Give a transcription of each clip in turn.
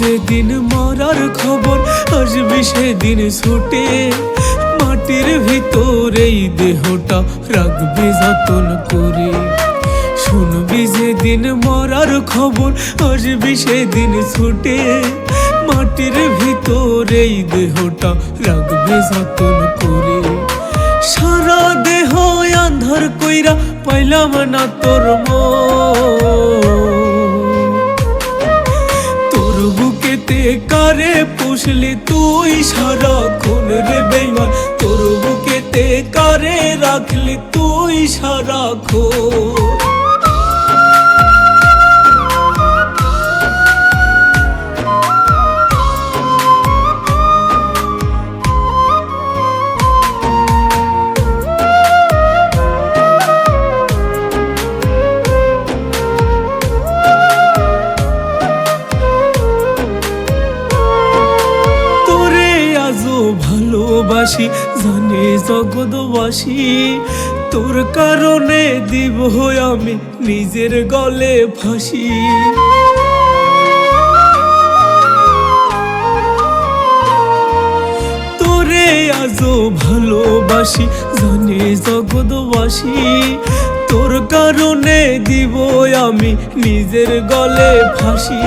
যেদিন মরার খবর আসবে সেদিন ছুটে, মাটির ভিতরেই দেহটা রাখবে যতন করে। শুনবি যেদিন মরার খবর আসবে সেদিন ছুটে, মাটির ভিতরেই দেহটা রাখবে যতন করে। সারা দেহ আন্ধার কইরা পাইলাম না তোর তোর বুকেতে কারে পুষলি তুই সারাক্ষণ রে বেঈমান, তোর বুকেতে কারে রাখলি তুই সারাক্ষণ। ভালোবাসি জানে জগৎবাসী, তোর কারণে দিব আমি নিজের গলে ফাঁসি। তোরে আজও ভালোবাসি জানে জগৎবাসী, তোর কারণে দিব আমি নিজের গলে ফাঁসি।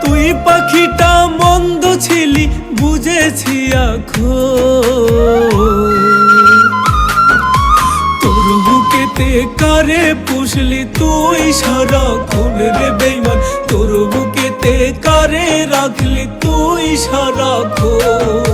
তুই পাখিটা মন্দ ছিলি বুঝেছি এখন, তোর বুকেতে কারে পুষলি তুই সারাক্ষণ রে বেঈমান, তোর বুকেতে কারে রাখলি তুই সারাক্ষণ।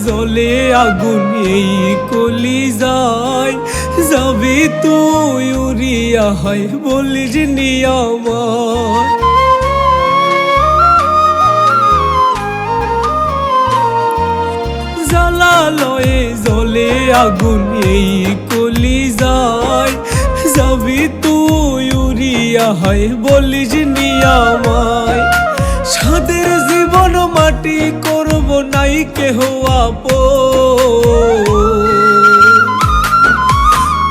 জলে আগুন এই কলিজায় যাবি তুই উড়িয়া হয় বলিস নিয়ামার। জ্বালালয়ে জলে আগুন এই কলিজায় যাবি তুই উড়িয়া হয় বলিস নিয়ামায়। সাদের জীবন মাটি করব নাই কেহ আপন,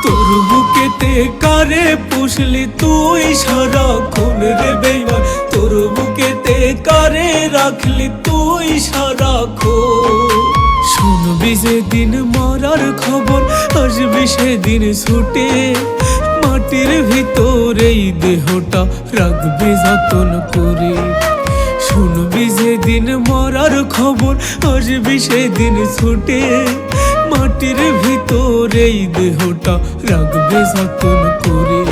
তোর বুকেতে কারে পুষলি তুই সারাক্ষণ রে বেঈমান, তোর বুকেতে কারে রাখলি তুই সারাক্ষণ। শুনবি যেদিন মরার খবর আসবি সেদিন ছুটে, মাটির ভিতরেই দেহটা রাখবে যতন করে। শুনবি যেদিন মরার খবর আসবি সেদিন ছুটে, মাটির ভিতরেই দেহটা রাখবে যতন করে।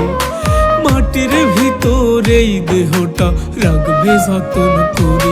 মাটির ভিতরেই দেহটা রাখবে যতন করে।